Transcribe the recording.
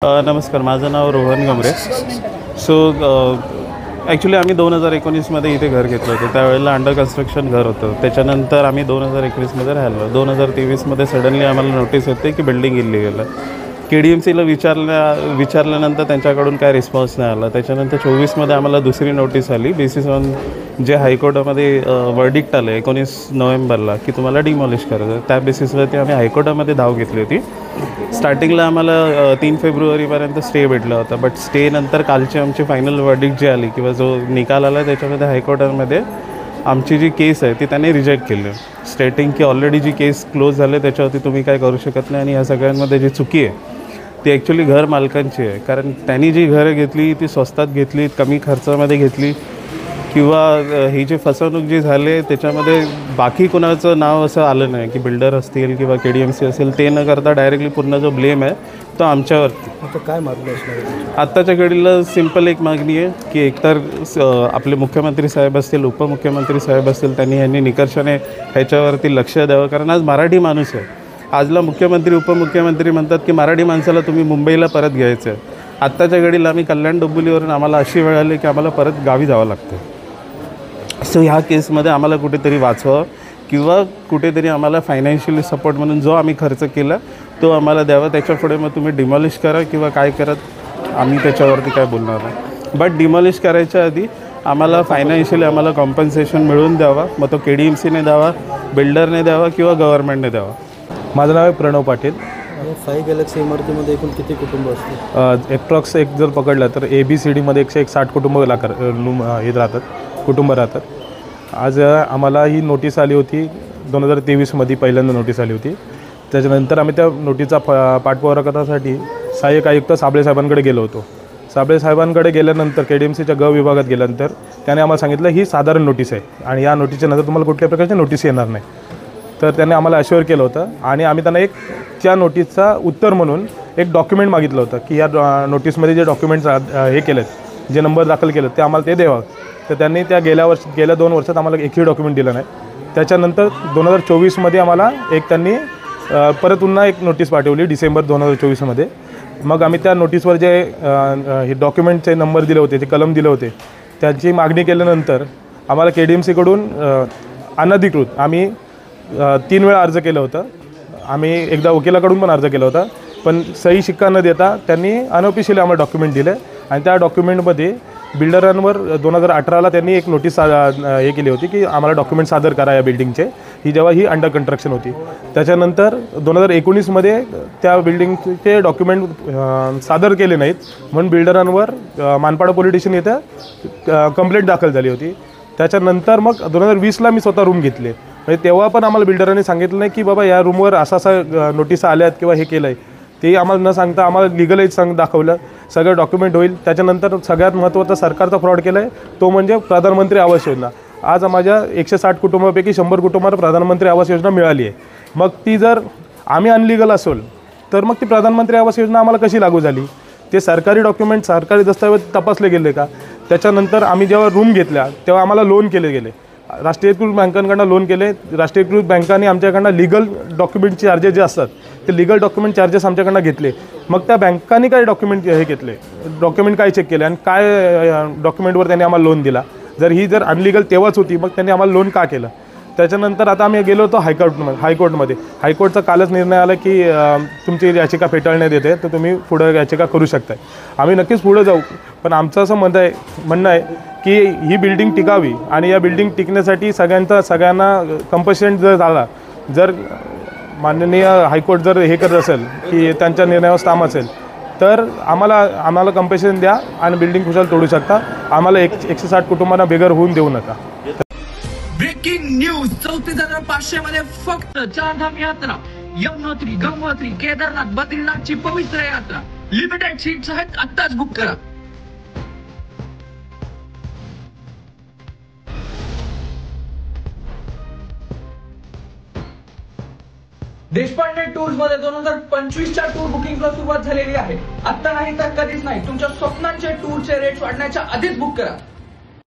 नमस्कार, माझं नाव Rohan Gamre. So actually आम्ही 2019मध्ये इथे घर घेतलं होतं. त्यावेळेला अंडर कन्स्ट्रक्शन घर होतं. त्याच्यानंतर आम्ही 2021मध्ये राहिलो. 2023मध्ये सडनली आम्हाला नोटीस येते की बिल्डिंग इल्लीगल आहे. KDMCला विचारल्यानंतर त्यांच्याकडून काय रिस्पॉन्स नाही आला. त्याच्यानंतर 24मध्ये आम्हाला दुसरी नोटीस आली बेसिस ऑन जे हायकोर्टामध्ये वर्डिक्ट आलं 19 नोव्हेंबरला की तुम्हाला डिमॉलिश करायचं. त्या बेसिसवरती आम्ही हायकोर्टामध्ये धाव घेतली होती. स्टार्टिंगला आम्हाला 3 फेब्रुवारीपर्यंत स्टे भेटला होता. बट स्टे नंतर कालची आमची फायनल वर्डिक्ट जी आली किंवा जो निकाल आला त्याच्यामध्ये हायकोर्टामध्ये आमची जी केस आहे ती त्यांनी रिजेक्ट केली, स्टेटिंग की ऑलरेडी जी केस क्लोज झाली त्याच्यावरती तुम्ही काय करू शकत नाही. आणि ह्या सगळ्यांमध्ये जी चुकी आहे ती ॲक्च्युली घर मालकांची आहे. कारण त्यांनी जी घरं घेतली ती स्वस्तात घेतली, कमी खर्चामध्ये घेतली, किंवा ही जी फसवणूक जी झाली त्याच्यामध्ये बाकी कोणाचं नाव असं आलं नाही की बिल्डर असतील किंवा KDMC असेल. ते न करता डायरेक्टली पूर्ण जो ब्लेम आहे तो आमच्यावरती. आता काय मागणी असणार? आत्ताच्या घडीला सिम्पल एक मागणी आहे की एकतर आपले मुख्यमंत्री साहेब असतील, उपमुख्यमंत्री साहेब असतील, यांनी निकर्षाने ह्याच्यावरती लक्ष द्यावं. कारण आज मराठी माणूस आहे. आजला मुख्यमंत्री उपमुख्यमंत्री म्हणतात की मराठी माणसाला तुम्ही मुंबईला परत घ्यायचं आहे. आत्ताच्या घडीला आम्ही कल्याण डोंबिवलीवरून आम्हाला अशी वेळ आली की आम्हाला परत गावी जावं लागतं. सो ह्या केसमध्ये आम्हाला कुठेतरी वाचवावं किंवा कुठेतरी आम्हाला फायनान्शियली सपोर्ट म्हणून जो आम्ही खर्च केला तो आम्हाला द्यावा. त्याच्यापुढे मग तुम्ही डिमॉलिश करा किंवा काय करत आम्ही त्याच्यावरती काय बोलणार नाही. बट डिमॉलिश करायच्या आधी आम्हाला फायनान्शियली आम्हाला कॉम्पन्सेशन मिळवून द्यावा. मग तो KDMCने द्यावा, बिल्डरने द्यावा किंवा गव्हर्नमेंटने द्यावा. माझं नाव आहे प्रणव पाटील. 5 गॅलेक्सी इमारतीमध्ये एकूण किती कुटुंब असतील? एप्रॉक्स एक जर पकडलं तर ABCDमध्ये 160 कुटुंब कुटुंब राहतात. आज आम्हाला ही नोटीस आली होती 2023मध्ये पहिल्यांदा नोटीस आली होती. त्याच्यानंतर आम्ही त्या नोटीसचा पाठपुरावा करण्यासाठी सहाय्यक आयुक्त साबळे साहेबांकडे गेलो होतो. साबळे साहेबांकडे गेल्यानंतर KDMCच्या विभागात गेल्यानंतर त्याने आम्हाला सांगितलं ही साधारण नोटीस आहे आणि या नोटीसच्या नंतर तुम्हाला कुठल्या प्रकारची नोटीस येणार नाही. तर त्याने आम्हाला अश्युअर केलं होतं आणि आम्ही त्यांना त्या नोटीसचा उत्तर म्हणून एक डॉक्युमेंट मागितलं होतं की या नोटीसमध्ये जे डॉक्युमेंट्स हे केलेत, जे नंबर दाखल केलेत ते आम्हाला ते द्यावं. तर त्यांनी गेल्या 2 वर्षात आम्हाला एकही डॉक्युमेंट दिलं नाही. त्याच्यानंतर 2024मध्ये आम्हाला त्यांनी परत पुन्हा एक नोटीस पाठवली डिसेंबर 2024मध्ये. मग आम्ही त्या नोटीसवर जे हे डॉक्युमेंटचे नंबर दिले होते, जे कलम दिले होते, त्यांची मागणी केल्यानंतर आम्हाला KDMCकडून अनधिकृत आम्ही 3 वेळा अर्ज केलं होतं. आम्ही एकदा वकिलाकडून पण अर्ज केला होता, पण सही शिक्का न देता त्यांनी अनऑफिशियली आम्हाला डॉक्युमेंट दिले. आणि त्या डॉक्युमेंटमध्ये बिल्डरांवर 2018ला त्यांनी एक नोटीस हे केली होती की आम्हाला डॉक्युमेंट सादर करा या बिल्डिंगचे, जेव्हा ही अंडर कंस्ट्रक्शन होती. त्याच्यानंतर 2019मध्ये त्या बिल्डिंगचे डॉक्युमेंट सादर केले नाहीत म्हणून बिल्डरांवर मानपाडा पोलीस स्टेशन येथे कंप्लेंट दाखल झाली होती. त्याच्यानंतर मग 2020ला मी स्वतः रूम घेतले. म्हणजे तेव्हा पण आम्हाला बिल्डरांनी सांगितलं नाही की बाबा या रूमवर असा नोटीस आल्यात किंवा हे केलं आहे. ते आम्हाला न सांगता आम्हाला लिगलाईज दाखवलं, सगळं डॉक्युमेंट होईल. त्याच्यानंतर सगळ्यात महत्त्वाचा सरकारचा फ्रॉड केला आहे तो म्हणजे प्रधानमंत्री आवास योजना. आज माझ्या 160 कुटुंबापैकी 100 कुटुंबांना प्रधानमंत्री आवास योजना मिळाली आहे. मग ती जर आम्ही अनलिगल असेल तर मग ती प्रधानमंत्री आवास योजना आम्हाला कशी लागू झाली? ते सरकारी डॉक्युमेंट, सरकारी दस्तऐवज तपासले गेले का? त्याच्यानंतर आम्ही जेव्हा रूम घेतल्या तेव्हा आम्हाला लोन केले गेले, राष्ट्रीयकृत बँकांकडनं लोन केले. राष्ट्रीयकृत बँकांनी आमच्याकडनं लिगल डॉक्युमेंट चार्जेस जे असतात ते लिगल डॉक्युमेंट चार्जेस आमच्याकडनं घेतले. मग त्या बँकांनी काय डॉक्युमेंट हे घेतले, डॉक्युमेंट काय चेक केले आणि काय डॉक्युमेंटवर त्यांनी आम्हाला लोन दिला? जर अनलिगल तेव्हाच होती मग त्यांनी आम्हाला लोन का केलं? त्याच्यानंतर आता आम्ही गेलो होतो हायकोर्टमध्ये. हायकोर्टचा कालच निर्णय आला की तुमची याचिका फेटाळण्यात येते, तर तुम्ही पुढं याचिका करू शकताय. आम्ही नक्कीच पुढं जाऊ, पण आमचं असं म्हणणं आहे की ही बिल्डिंग टिकावी आणि या बिल्डिंग टिकण्यासाठी सगळ्यांना कंपल्शन जर झाला, जर माननीय हायकोर्ट जर हे करत असेल की त्यांच्या निर्णयावर ठाम असेल तर आम्हाला कंपल्शन द्या आणि बिल्डिंग खुशाल तोडू शकता. आम्हाला 160 कुटुंबांना बेघर होऊन देऊ नका. ब्रेकिंग न्यूज 34,500 मध्ये फक्त चारधाम यात्रा, यमुनोत्री, गंगोत्री, केदारनाथ, बद्रीनाथची पवित्र यात्रा. लिमिटेड सीट्स आहेत, आत्ताच बुक करा. देशपांडे टूर्स मध्ये 2025च्या टूर बुकिंगला सुरुवात झालेली आहे. आता नाही तर कधीच नाही. तुमच्या स्वप्नांचे टूरचे रेट वाढण्याच्या आधीच बुक करा.